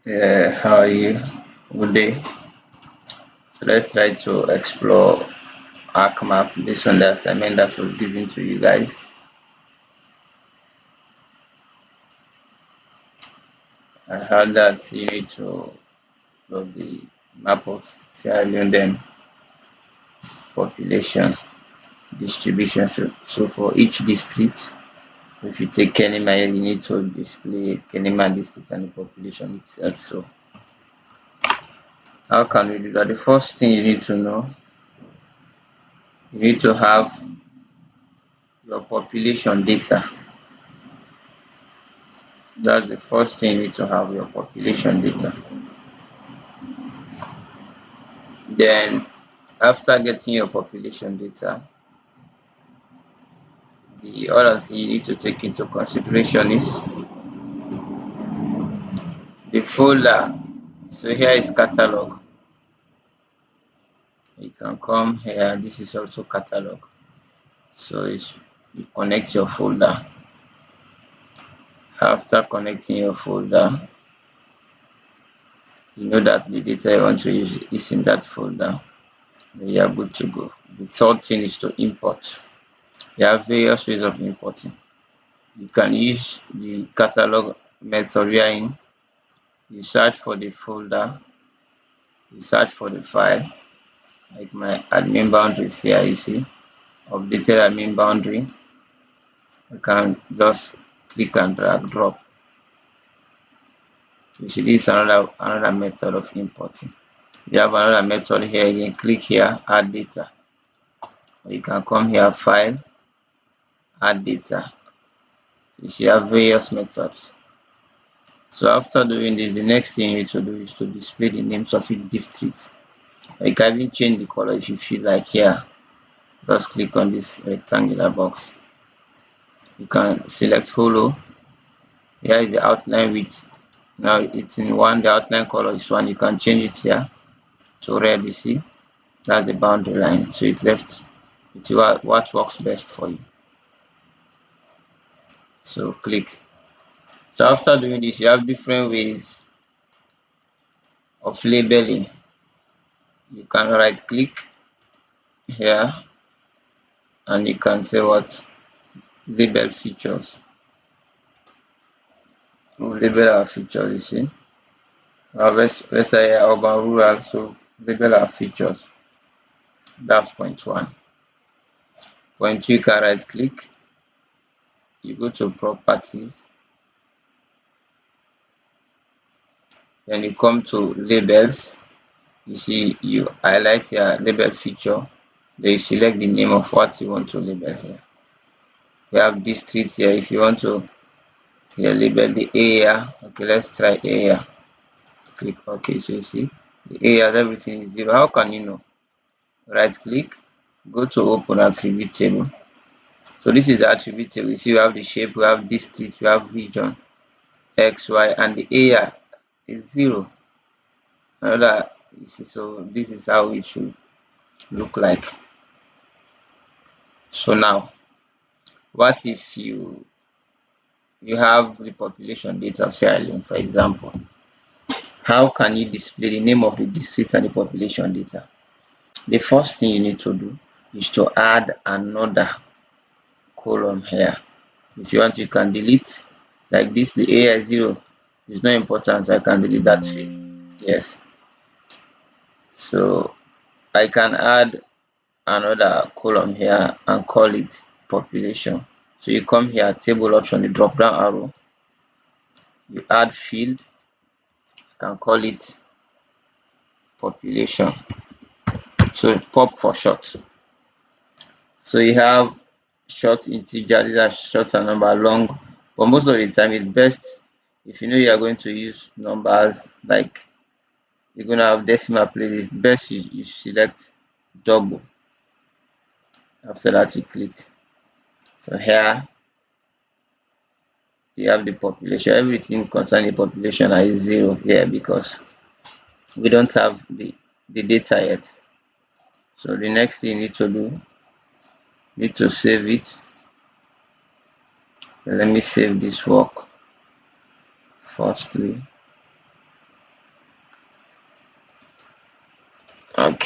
How are you? Good day. So let's try to explore arcmap based on the assignment that was given to you guys. I heard that you need to plot the map of Sierra Leone, then population distribution. So for each district, if you take Kenema, you need to display Kenema district and the population itself. So how can we do that? The first thing you need to know, you need to have your population data. That's the first thing you need to have your population data. Then after getting your population data, the other thing you need to take into consideration is the folder. So here is catalog. You can come here. This is also catalog. So you connect your folder. After connecting your folder, you know that the data you want to use is in that folder. Then you are good to go. The third thing is to import. You have various ways of importing. You can use the catalog method wherein you search for the folder, you search for the file, like my admin boundaries here, you see, updated admin boundary. You can just click and drag drop. You see, this is another method of importing. You have another method here again, click here, add data. You can come here, file, add data. You see, you have various methods. So after doing this, the next thing you need to do is to display the names of each district. You can even change the color if you feel like. Here, just click on this rectangular box. You can select hollow. Here is the outline width. Now it's in one, the outline color is one. You can change it here to red. You see, that's the boundary line. So it's left with what works best for you. So click. So after doing this, you have different ways of labeling. You can right click here and you can say what, label features. We'll label our features, you see. Let's say urban rural, so label our features. That's point one. Point two, you can right click, you go to properties, then you come to labels. You see, you highlight your label feature, then you select the name of what you want to label here. You have districts here. If you want to label the area, okay, let's try area. Click OK. So you see the areas, everything is zero. How can you know? Right click, go to open attribute table. So this is the attribute table. You see, we have the shape, we have district, we have region, x, y, and the area is zero. Another, you see, so this is how it should look like. So now, what if you have the population data of Sierra Leone, for example? How can you display the name of the district and the population data? The first thing you need to do is to add another column here. If you want, you can delete like this. The area is zero, it's not important. I can delete that field. Yes. So I can add another column here and call it population. So you come here, table option, the drop down arrow, you add field, you can call it population. So pop for short. So you have short integer, these are short and number, long, but most of the time it's best if you know you are going to use numbers, like you're going to have decimal places, best you select double. After that you click. So here you have the population, everything concerning population is zero here because we don't have the data yet. So the next thing you need to do, you need to save it. Let me save this work firstly.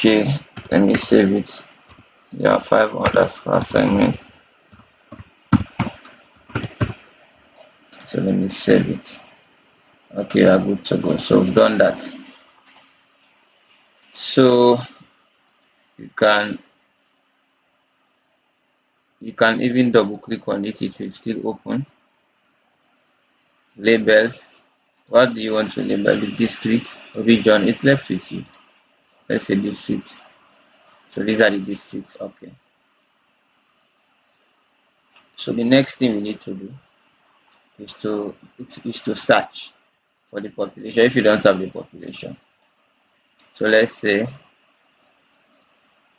Okay, let me save it. Yeah, 5 assignment. So let me save it. Okay, we're good to go. So we've done that. So you can even double click on it, it will still open. Labels. What do you want to label? The district, region, it left with you. Let's say district. So these are the districts. Okay. So the next thing we need to do is to search for the population if you don't have the population. So let's say,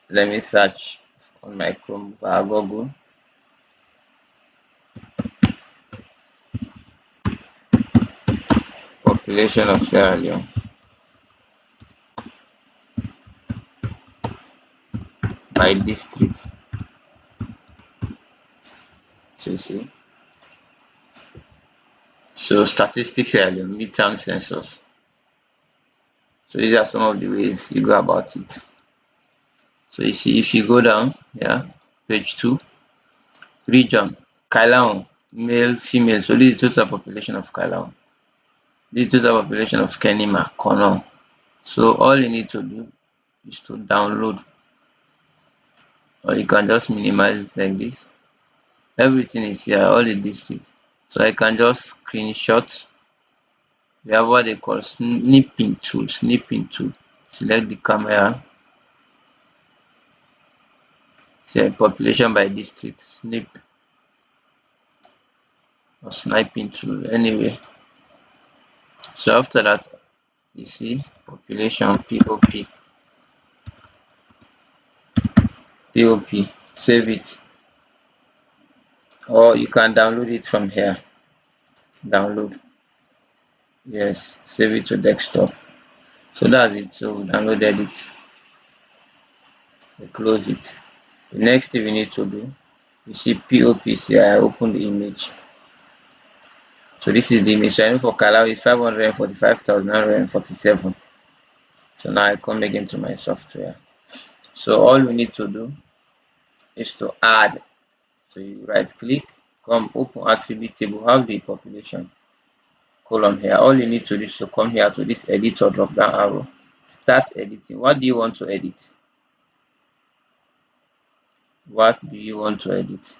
let me search on my Chrome via Google. Population of Sierra Leone by district. So you see. So statistics Sierra Leone, midterm census. So these are some of the ways you go about it. So you see, if you go down, yeah, page 2, region, Kailaon, male, female. So this is the total population of Kailaon. This is the total population of Kenima, Kono. So all you need to do is to download, or you can just minimize it like this. Everything is here, all the districts. So I can just screenshot. We have what they call snipping tool. Select the camera. Say population by district. Snip or sniping tool. Anyway. So after that, you see population POP. Save it. Or you can download it from here. Download. Yes, save it to desktop. So that's it. So we downloaded it. We close it. The next thing we need to do, you see POPC. I open the image. So this is the image. So for Kalau is 545,947. So now I come again to my software. So all we need to do is to add. So you right click, come open attribute table, have the population column here. All you need to do is to come here to this editor drop down arrow, start editing. What do you want to edit? What do you want to edit?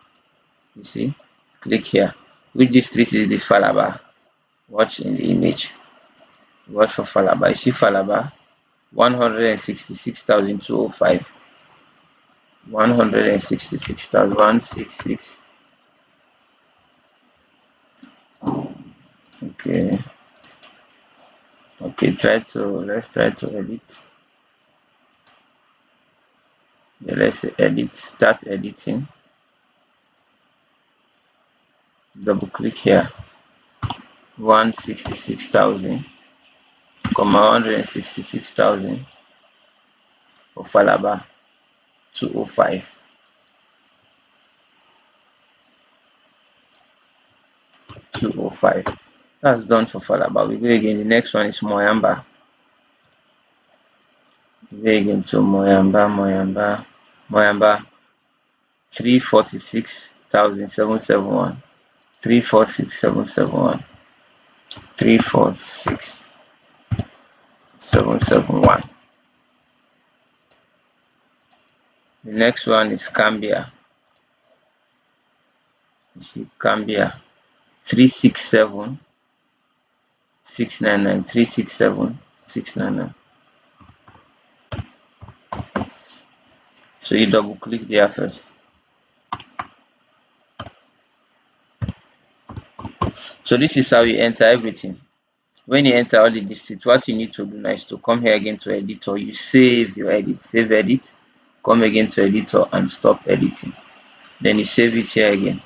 You see, click here. Which district is this? Falaba. Watch in the image. Watch for Falaba. You see Falaba 166,205. 166,166. Okay. Okay, let's try to edit. Yeah, let's edit, start editing. Double click here. 166,000, 166,000 for Falaba 205. 205. That's done for Falaba. We go again. The next one is Moyamba. We go again to Moyamba 346,771. 346,771. 346,771. The next one is Cambia. You see Cambia 367,699. 367,699. So you double click there first. So this is how you enter everything. When you enter all the districts, what you need to do now is to come here again to editor. You save your edit, save edit, come again to editor and stop editing. Then you save it here again.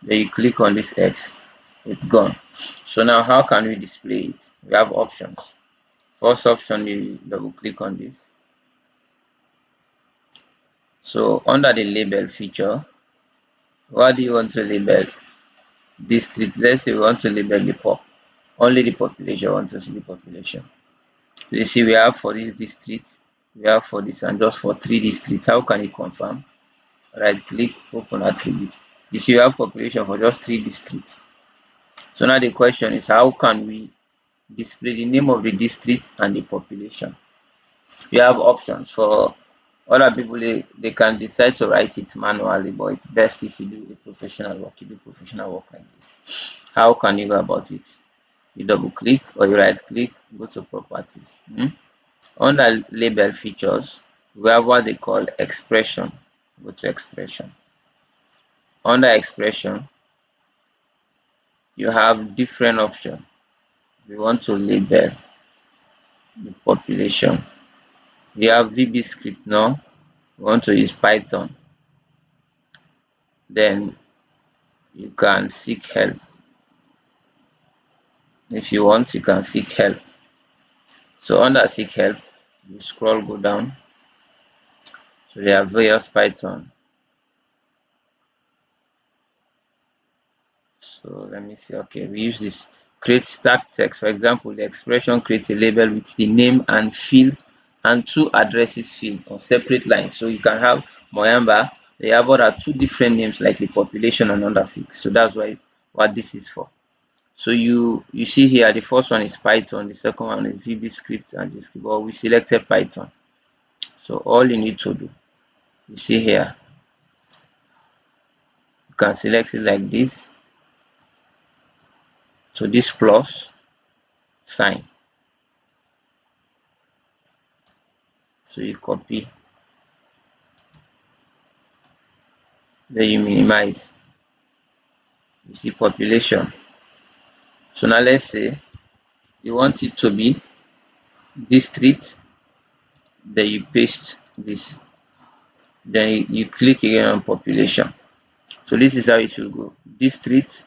Then you click on this X. It's gone. So now how can we display it? We have options. First option, you double click on this. So under the label feature, what do you want to label? District. Let's say we want to label the pop. Only the population. I want to see the population. So you see we have for this district we have for this and just for three districts. How can you confirm? Right click, open attribute. You see you have population for just three districts. So now the question is, how can we display the name of the district and the population? You have options. For other people, they can decide to write it manually, but it's best if you do a professional work. You do professional work like this. How can you go about it? You double click or you right click, go to properties. Under label features, we have what they call expression. Go to expression. Under expression, you have different options. We want to label the population. We have VB script now. We want to use Python. Then you can seek help. If you want, you can seek help. So under seek help, you scroll, go down. So there are various Python. So let me see. Okay, we use this create stack text. For example, the expression creates a label with the name and field and two addresses field on separate lines. So you can have Moyamba, they have other two different names like the population and under six. So that's why what this is for. So you see here the first one is Python, the second one is VB script and this but we selected Python. So all you need to do, you see here, you can select it like this. So this plus sign. So you copy, then you minimize. You see population. So now let's say you want it to be district, then you paste this, then you click again on population. So this is how it should go. District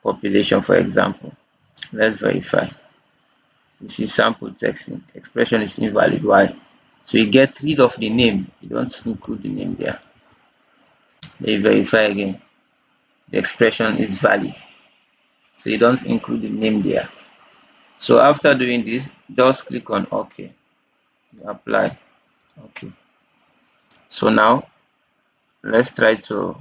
population, for example. Let's verify. You see sample texting. Expression is invalid. Why? So you get rid of the name. You don't include the name there. Then you verify again. The expression is valid. So you don't include the name there. So after doing this, just click on OK. Apply. Okay. So now let's try to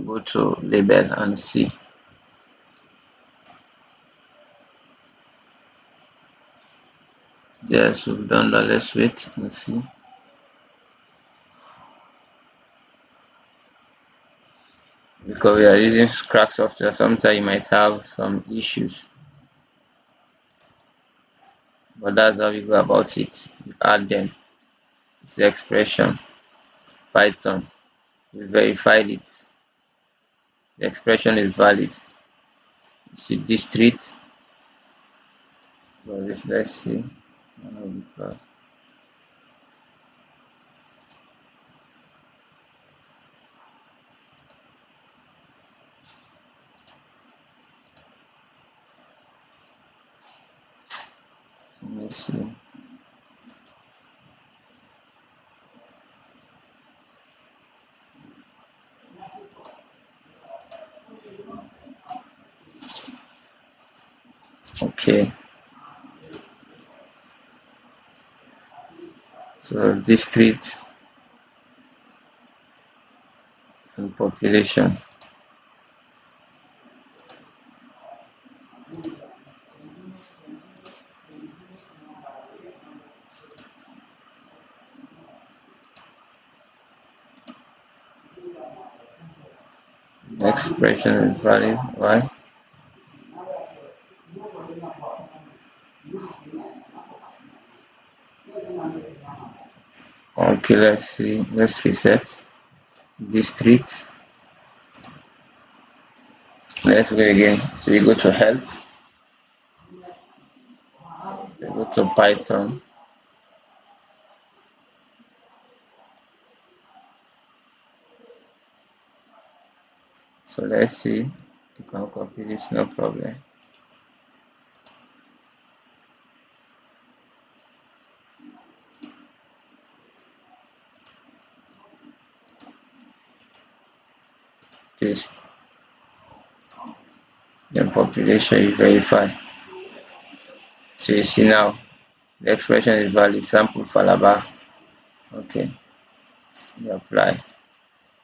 go to label and see. Yes, we've done that. Let's wait and see. Because we are using crack software, sometimes you might have some issues. But that's how you go about it. You add them. It's the expression. Python. We verified it. The expression is valid. You see district. Well, let's see. Let me see. Okay. So district and population. The expression is valid. Why? Okay, let's see. Let's reset. District. Let's go again. So you go to help. You go to Python. So let's see. You can copy this, no problem. Paste. Then population you verify. So you see now the expression is valid. Sample Falaba. Okay, you apply.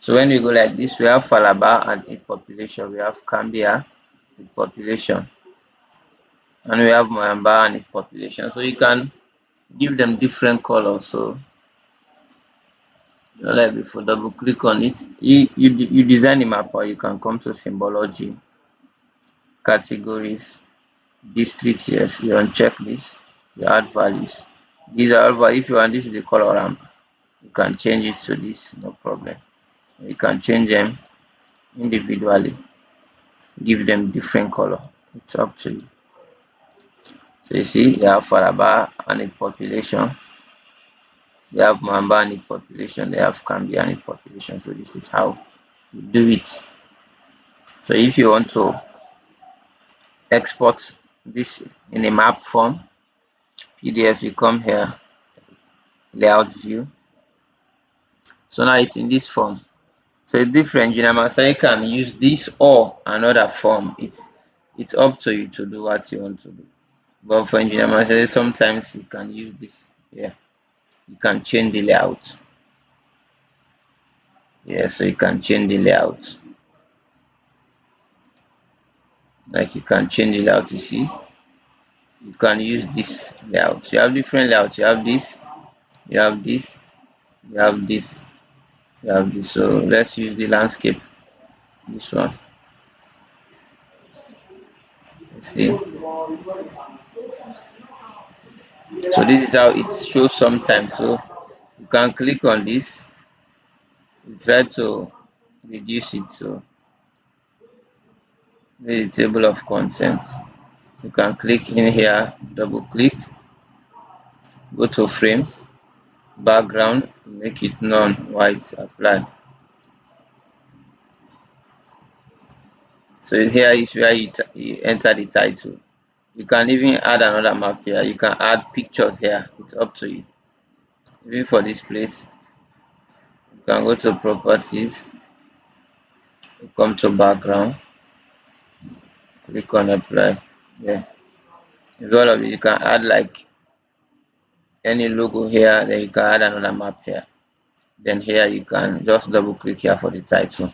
So when we go like this, we have Falaba and its population. We have Cambia, its population, and we have Moyamba and its population. So you can give them different colors. So like before, double click on it. You design a map, or you can come to symbology, categories, district. Yes, you uncheck this. You add values. These are all values. If you want, this is the color ramp. You can change it to this, no problem. You can change them individually, give them different color. It's up to you. So you see, you have Faraba and its population. They have Mamba and its population. They have Kambi and its population. So this is how you do it. So if you want to export this in a map form, PDF, you come here, layout view. So now it's in this form. So it's different. You can use this or another form. It's up to you to do what you want to do. But for engineer Marcel, sometimes you can use this. Yeah, you can change the layout. Yeah, so you can change the layout. Like you can change the layout. You see, you can use this layout. You have different layouts. You have this. You have this. You have this. You have this. So let's use the landscape. This one. You see. So this is how it shows sometimes. So you can click on this. You try to reduce it. So the table of contents. You can click in here, double click, go to frame, background, make it none, white, apply. So here is where you enter the title. You can even add another map here. You can add pictures here. It's up to you. Even for this place, you can go to properties, come to background, click on apply. Yeah, it's all of it. You can add like any logo here, then you can add another map here. Then here you can just double click here for the title.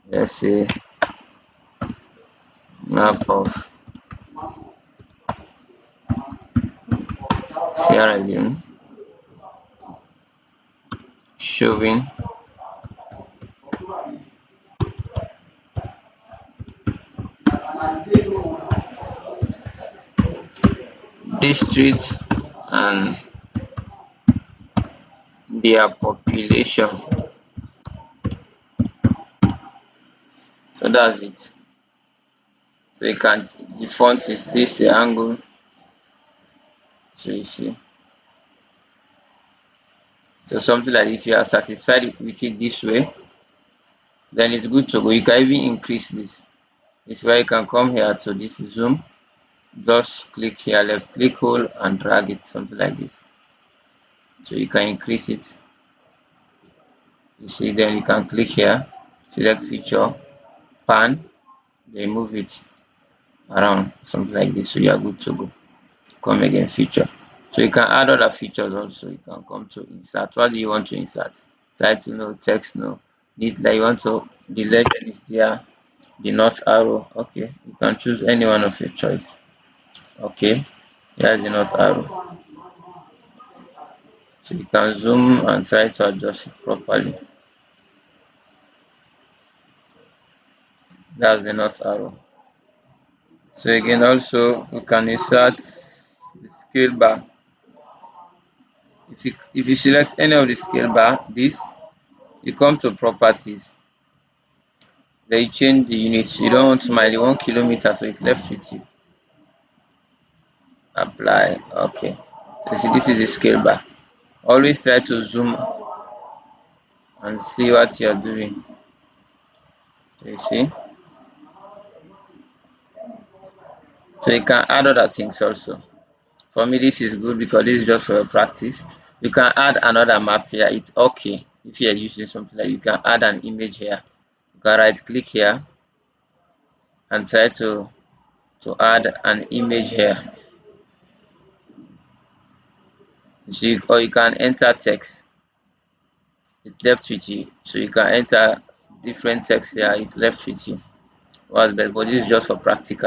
Let's say map of Sierra Leone showing districts and their population. So that's it. So you can, the font is this, the angle. So you see. So something like if you are satisfied with it this way, then it's good to go. You can even increase this. If you can come here to this zoom, just click here, left click hold and drag it, something like this. So you can increase it. You see, then you can click here, select feature, pan, then move it around, something like this. So you are good to go. Come again, feature. So you can add other features also. You can come to insert. What do you want to insert? Title, no, text, no. Need that you want to, the legend is there, the north arrow. Okay, you can choose any one of your choice. Okay, here's the north arrow. So you can zoom and try to adjust it properly. That's the north arrow. So again, also you can insert the scale bar. If you select any of the scale bar, this, you come to properties. Then you change the units. You don't want to mile 1 kilometer, so it's left with you. Apply. Okay. You see, this is the scale bar. Always try to zoom and see what you're doing. You see. So you can add other things also. For me, this is good because this is just for your practice. You can add another map here. It's okay if you're using something like, you can add an image here. You can right click here and try to to add an image here. So or you can enter text. It's left with you. So you can enter different text here. It's left with you. What's best? But this is just for practice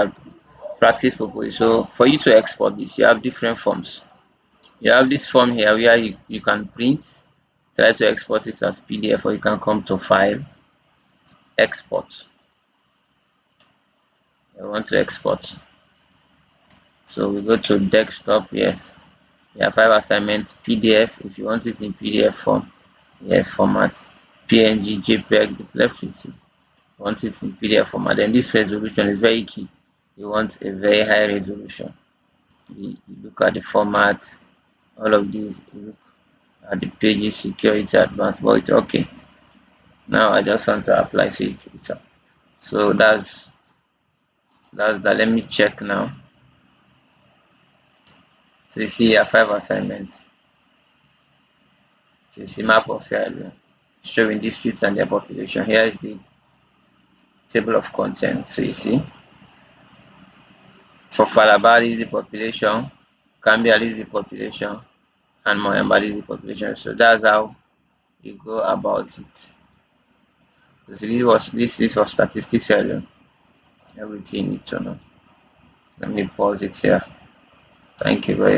purpose. So for you to export this, you have different forms. You have this form here where you can print, try to export it as PDF, or you can come to file, export. I want to export. So we go to desktop, yes. You have 5 assignments, PDF, if you want it in PDF form, yes, format, PNG, JPEG, it's left with you. Want it in PDF format, then this resolution is very key. You want a very high resolution. You look at the format, all of these, you look at the pages, security, advanced, but it's okay. Now I just want to apply feature. So that's that. Let me check now. So you see here 5 assignments. So you see map of Sierra Leone showing districts and their population. Here is the table of contents. So you see for Falaba is the population, Cambia is the population, and Moyamba is the population. So that's how you go about it. So this is for statistics alone. Everything you need to know. Let me pause it here. Thank you very much.